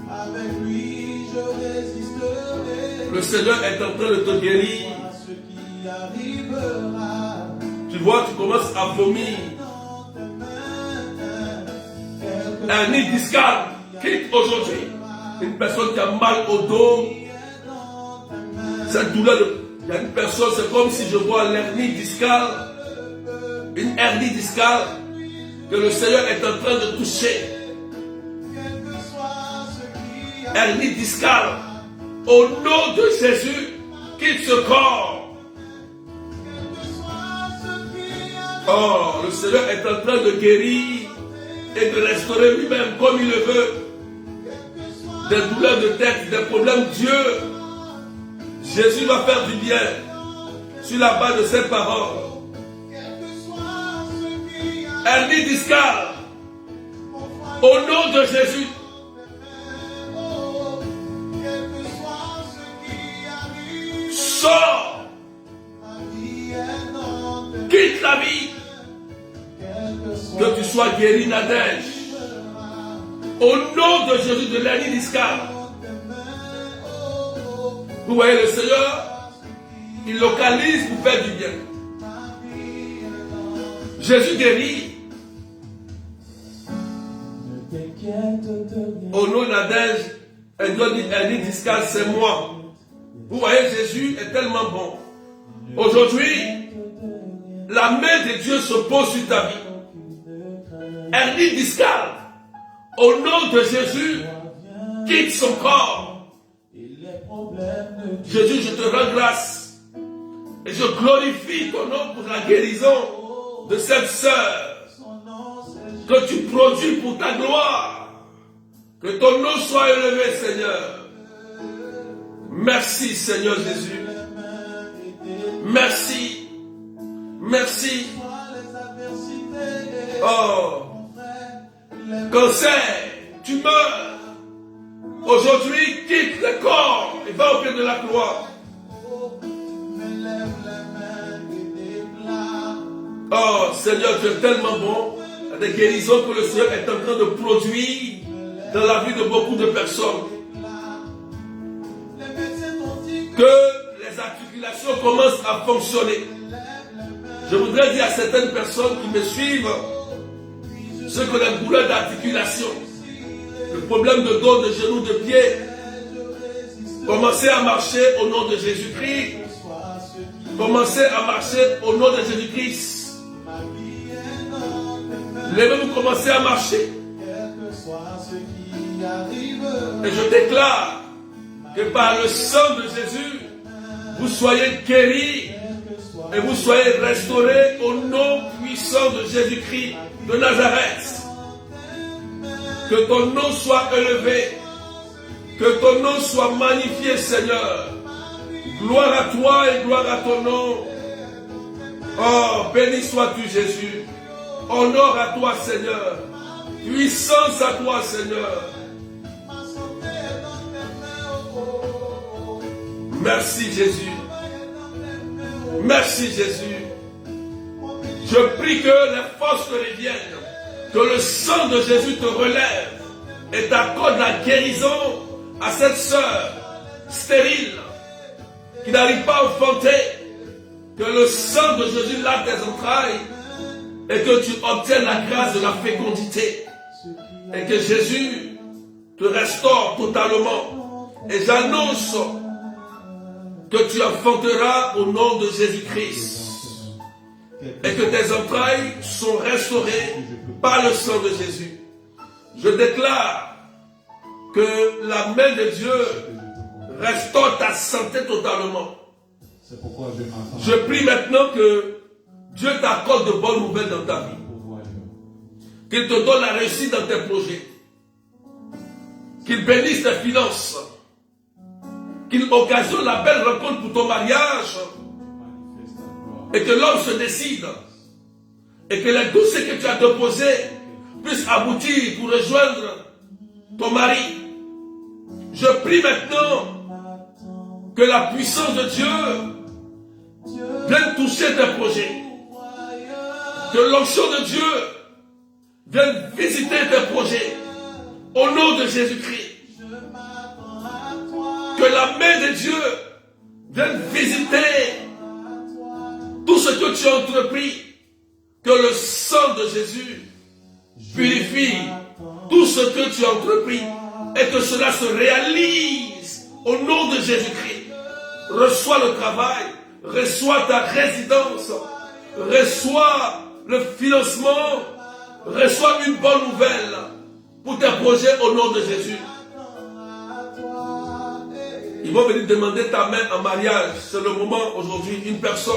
[SPEAKER 3] Avec lui, je résisterai.
[SPEAKER 1] Le Seigneur est en train de te guérir.
[SPEAKER 3] À ce qui arrivera,
[SPEAKER 1] Tu vois, tu commences à vomir.
[SPEAKER 3] dans tes mains, quelque
[SPEAKER 1] Un nid discal quitte aujourd'hui. Une personne qui a mal au dos.
[SPEAKER 3] dans tes mains,
[SPEAKER 1] Cette douleur, il y a une personne, c'est comme si je vois l'hernie discale. Une hernie discale que le Seigneur est en train de toucher.
[SPEAKER 3] quel que soit ce qui
[SPEAKER 1] Hernie discale. Au nom de Jésus, quitte ce corps.
[SPEAKER 3] quel que soit ce qui arrive,
[SPEAKER 1] Oh, le Seigneur est en train de guérir et de restaurer lui-même comme il le veut. Des douleurs de tête, des problèmes, Dieu. Jésus va faire du bien sur la base de ses paroles.
[SPEAKER 3] quel que soit ce qui arrive,
[SPEAKER 1] Hernie discale. Au nom de Jésus.
[SPEAKER 3] oh, quel que soit ce qui arrive,
[SPEAKER 1] Sors.
[SPEAKER 3] ma vie est dans tes mains,
[SPEAKER 1] Quitte la vie.
[SPEAKER 3] quel que soit
[SPEAKER 1] Que tu sois guéri, Nadège. Au nom de Jésus de l'hernie discale. Vous voyez le Seigneur, il localise pour faire du bien. Jésus guérit.
[SPEAKER 3] ne t'inquiète de rien.
[SPEAKER 1] Au nom de Nadège, elle doit dire hernie discale, c'est moi. Vous voyez, Jésus est tellement bon. Aujourd'hui, la main de Dieu se pose sur ta vie. Hernie discale. Au nom de Jésus, quitte son corps.
[SPEAKER 3] Et les problèmes ne
[SPEAKER 1] Jésus, je te rends grâce. Et je glorifie ton nom pour la guérison de cette sœur.
[SPEAKER 3] son nom c'est
[SPEAKER 1] Que tu produis pour ta gloire. Que ton nom soit élevé, Seigneur. Merci, Seigneur Jésus. Merci. Merci.
[SPEAKER 3] les adversités.
[SPEAKER 1] Oh, cancer, tu meurs. Aujourd'hui, quitte le corps et va au pied de la croix.
[SPEAKER 3] Mais lève les mains et déclare.
[SPEAKER 1] Oh, Seigneur, tu es tellement bon. Il y a des guérisons que le Seigneur est en train de produire dans la vie de beaucoup de personnes.
[SPEAKER 3] Les médecins t'ont dit
[SPEAKER 1] Que les articulations commencent à fonctionner. Je voudrais dire à certaines personnes qui me suivent, ceux qui ont des douleurs d'articulation, le problème de dos, de genoux, de pieds, commencez à marcher au nom de Jésus-Christ. Commencez à marcher au nom de Jésus-Christ. Levez-vous, commencez à marcher. Et je déclare que par le sang de Jésus, vous soyez guéris et vous soyez restaurés au nom puissant de Jésus-Christ de Nazareth. Que ton nom soit élevé, que ton nom soit magnifié, Seigneur. Gloire à toi et gloire à ton nom. Oh, béni sois-tu, Jésus. Honneur à toi, Seigneur. Puissance à toi, Seigneur. Merci, Jésus. Merci, Jésus. Je prie que les forces te reviennent, que le sang de Jésus te relève et t'accorde la guérison à cette sœur stérile qui n'arrive pas à enfanter. Que le sang de Jésus lave tes entrailles et que tu obtiennes la grâce de la fécondité et que Jésus te restaure totalement. Et j'annonce que tu enfanteras au nom de Jésus-Christ et que tes entrailles sont restaurées par le sang de Jésus. Je déclare que la main de Dieu restaure ta santé totalement.
[SPEAKER 3] C'est pourquoi je m'attends.
[SPEAKER 1] Je prie maintenant que Dieu t'accorde de bonnes nouvelles dans ta vie. Qu'il te donne la réussite dans tes projets. Qu'il bénisse tes finances. Qu'il occasionne la belle rencontre pour ton mariage. Et que l'homme se décide. Et que les dossiers que tu as déposés puissent aboutir pour rejoindre ton mari. Je prie maintenant que la puissance de Dieu vienne toucher tes projets. Que l'onction de Dieu vienne visiter tes projets. Au nom de Jésus-Christ. Que la main de Dieu vienne visiter tout ce que tu as entrepris. Que le sang de Jésus purifie tout ce que tu as entrepris. Et que cela se réalise au nom de Jésus-Christ. Reçois le travail. Reçois ta résidence. Reçois le financement. Reçois une bonne nouvelle pour tes projets au nom de Jésus. Ils vont venir demander ta main en mariage. C'est le moment aujourd'hui. Une personne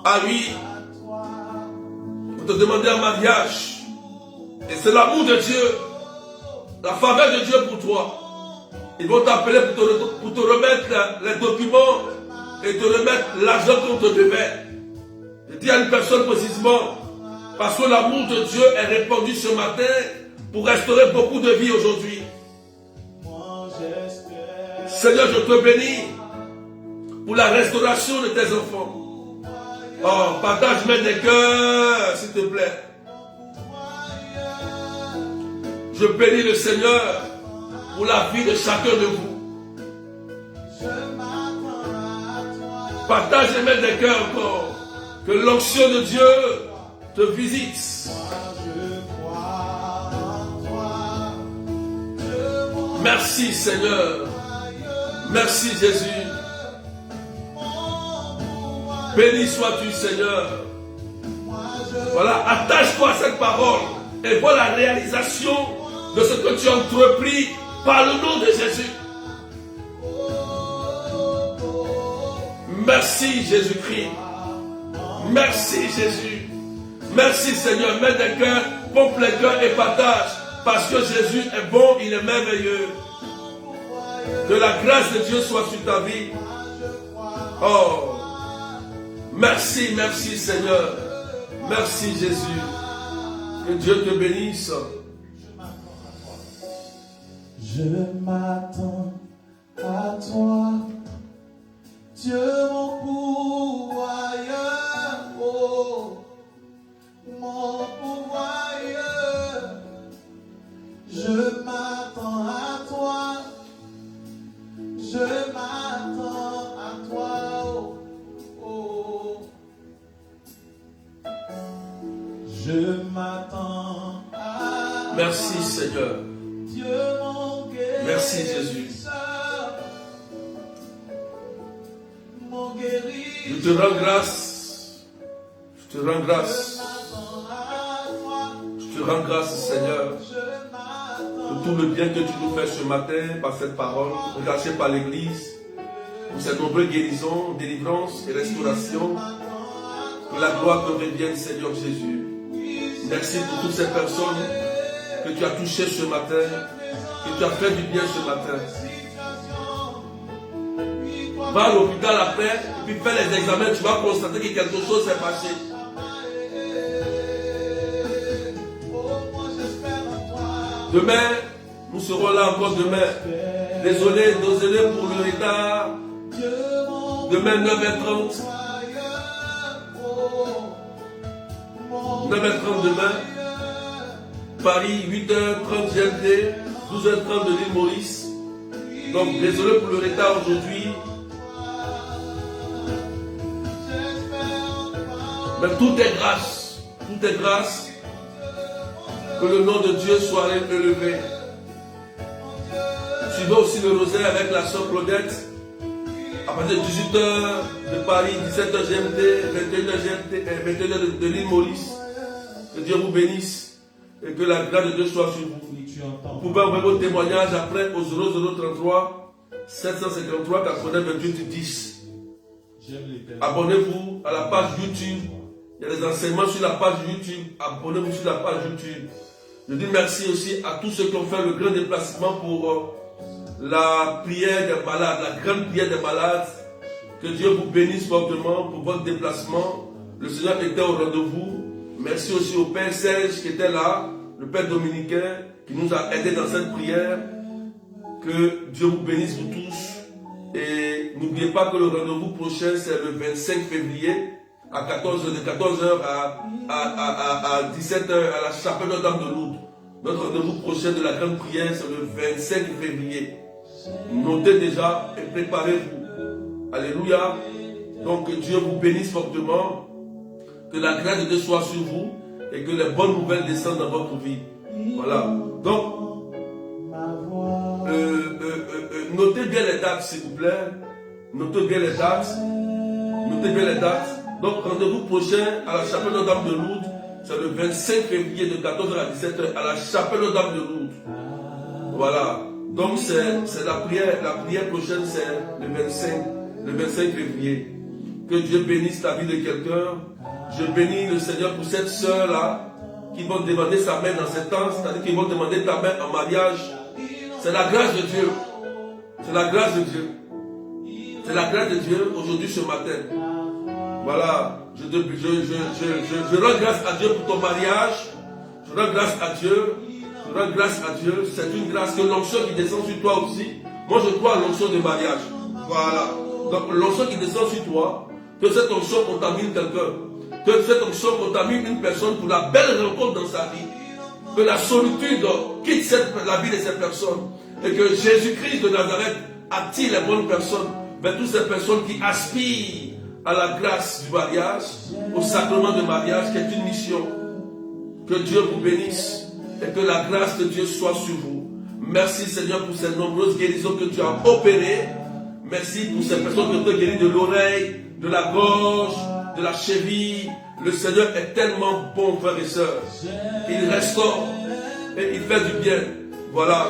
[SPEAKER 1] à lui pour te demander un mariage. Et c'est l'amour de Dieu, la faveur de Dieu pour toi. Ils vont t'appeler pour te remettre les documents et te remettre l'argent qu'on te devait. Je dis à une personne précisément, parce que l'amour de Dieu est répandu ce matin pour restaurer beaucoup de vies aujourd'hui. Seigneur, je te bénis pour la restauration de tes enfants. Oh, partage-moi des cœurs, s'il te plaît. Je bénis le Seigneur pour la vie de chacun de vous. Partage-moi des cœurs encore. Que l'onction de Dieu te visite. Merci Seigneur. Merci Jésus. Béni sois-tu Seigneur. Voilà, attache-toi à cette parole et vois la réalisation de ce que tu as entrepris par le nom de Jésus. Merci Jésus-Christ. Merci Jésus. Merci Seigneur. Mets des cœurs, pompe les cœurs et partage. Parce que Jésus est bon, il est merveilleux. Que la grâce de Dieu soit sur ta vie. Oh, merci, merci Seigneur. Merci Jésus. Que Dieu te bénisse.
[SPEAKER 3] Je m'attends à toi, Dieu mon pourvoyeur, oh, mon pourvoyeur. Je m'attends à toi, je m'attends à toi, oh, oh. Je m'attends à
[SPEAKER 1] Merci
[SPEAKER 3] toi,
[SPEAKER 1] Seigneur.
[SPEAKER 3] Dieu mon guérisseur.
[SPEAKER 1] Merci Jésus.
[SPEAKER 3] Mon guérisseur.
[SPEAKER 1] Je te rends grâce. Je te rends grâce. Je te rends grâce Seigneur pour tout le bien que tu nous fais ce matin par cette parole, relâchée par l'Église, pour ces nombreuses guérisons, délivrances et restaurations. Que la gloire te revienne Seigneur Jésus. Merci pour toutes ces personnes que tu as touchées ce matin, que tu as fait du bien ce matin. Va à l'hôpital après, et puis fais les examens, tu vas constater que quelque chose s'est passé. Demain, nous serons là encore demain. Désolé pour le retard. Demain, 9h30. 9h30 demain. Paris, 8h30 GMT, 12h30 de l'île Maurice. Donc, désolé pour le retard aujourd'hui. Mais tout est grâce. Tout est grâce. Que le nom de Dieu soit élevé. Suivez aussi le rosaire avec la sœur Claudette. À partir de 18h de Paris, 17h GMT, 21h GMT, 21h de l'île Maurice. Que Dieu vous bénisse et que la grâce de Dieu soit sur vous. Vous pouvez envoyer vos témoignages après au 0033 753 89 28 10. Abonnez-vous à la page YouTube. Il y a des enseignements sur la page YouTube. Abonnez-vous sur la page YouTube. Je dis merci aussi à tous ceux qui ont fait le grand déplacement pour la prière des malades, la grande prière des malades. Que Dieu vous bénisse fortement pour votre déplacement. Le Seigneur était au rendez-vous. Merci aussi au Père Serge qui était là, le Père dominicain qui nous a aidés dans cette prière. Que Dieu vous bénisse vous tous. Et n'oubliez pas que le rendez-vous prochain c'est le 25 février à 14h à 17h à la chapelle Notre-Dame de Lourdes. Notre rendez-vous prochain de la grande prière c'est le 25 février. Notez déjà et préparez-vous. Alléluia. Donc que Dieu vous bénisse fortement. Que la grâce de Dieu soit sur vous et que les bonnes nouvelles descendent dans votre vie. Voilà. Donc, notez bien les dates, s'il vous plaît. Notez bien les dates. Notez bien les dates. Donc, rendez-vous prochain à la chapelle Notre-Dame de Lourdes. C'est le 25 février de 14h à 17h à la chapelle Notre-Dame de Lourdes. Voilà. Donc, c'est la prière prochaine, c'est le 25 février. Que Dieu bénisse la vie de quelqu'un. Je bénis le Seigneur pour cette sœur-là qui va demander sa main dans ces temps, c'est-à-dire qu'ils vont demander ta main en mariage. C'est la grâce de Dieu. C'est la grâce de Dieu. C'est la grâce de Dieu aujourd'hui ce matin. Voilà. Je rends grâce à Dieu pour ton mariage. Je rends grâce à Dieu. Je rends grâce à Dieu. C'est une grâce que l'onction qui descend sur toi aussi. Moi je crois à l'onction de mariage. Voilà. Donc l'onction qui descend sur toi, que cette onction contamine quelqu'un. Que cette onction contamine une personne pour la belle rencontre dans sa vie. Que la solitude quitte la vie de cette personne. Et que Jésus-Christ de Nazareth attire les bonnes personnes vers toutes ces personnes qui aspirent à la grâce du mariage, au sacrement de mariage qui est une mission. Que Dieu vous bénisse et que la grâce de Dieu soit sur vous. Merci Seigneur pour ces nombreuses guérisons que tu as opérées. Merci pour ces personnes qui ont été guéries de l'oreille, de la gorge, de la cheville. Le Seigneur est tellement bon, frères et sœurs. Il restaure et il fait du bien. Voilà.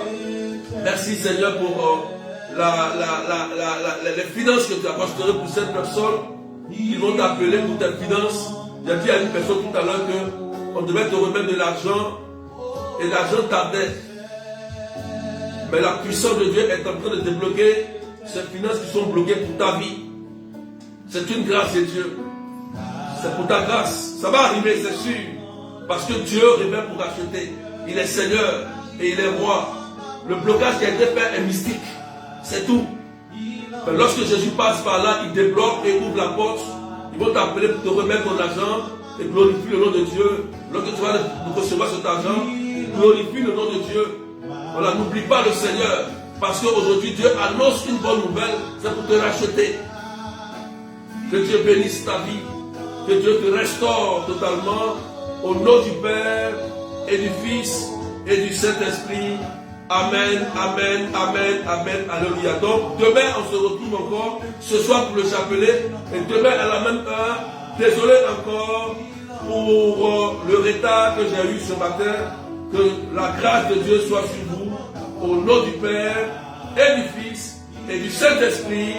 [SPEAKER 1] Merci Seigneur pour les finances que tu as restaurées pour cette personne. Ils vont t'appeler pour tes finances. J'ai dit à une personne tout à l'heure qu'on devait te remettre de l'argent et l'argent tardait. Mais la puissance de Dieu est en train de débloquer ces finances qui sont bloquées pour ta vie. C'est une grâce de Dieu. C'est pour ta grâce. Ça va arriver, c'est sûr. Parce que Dieu revient pour racheter. Il est Seigneur et il est roi. Le blocage qui a été fait est mystique. C'est tout. Mais lorsque Jésus passe par là, il débloque et ouvre la porte. Ils vont t'appeler pour te remettre ton argent et glorifie le nom de Dieu. Lorsque tu vas recevoir cet argent, glorifie le nom de Dieu. Voilà, n'oublie pas le Seigneur. Parce qu'aujourd'hui, Dieu annonce une bonne nouvelle. C'est pour te racheter. Que Dieu bénisse ta vie. Que Dieu te restaure totalement. Au nom du Père et du Fils et du Saint-Esprit. Amen, amen, amen, amen, alléluia. Donc, demain, on se retrouve encore, ce soir pour le chapelet, et demain à la même heure, désolé encore pour le retard que j'ai eu ce matin, que la grâce de Dieu soit sur vous, au nom du Père et du Fils et du Saint-Esprit.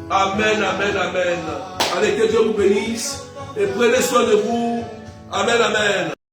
[SPEAKER 1] Amen, amen, amen. Allez, que Dieu vous bénisse, et prenez soin de vous. Amen, amen.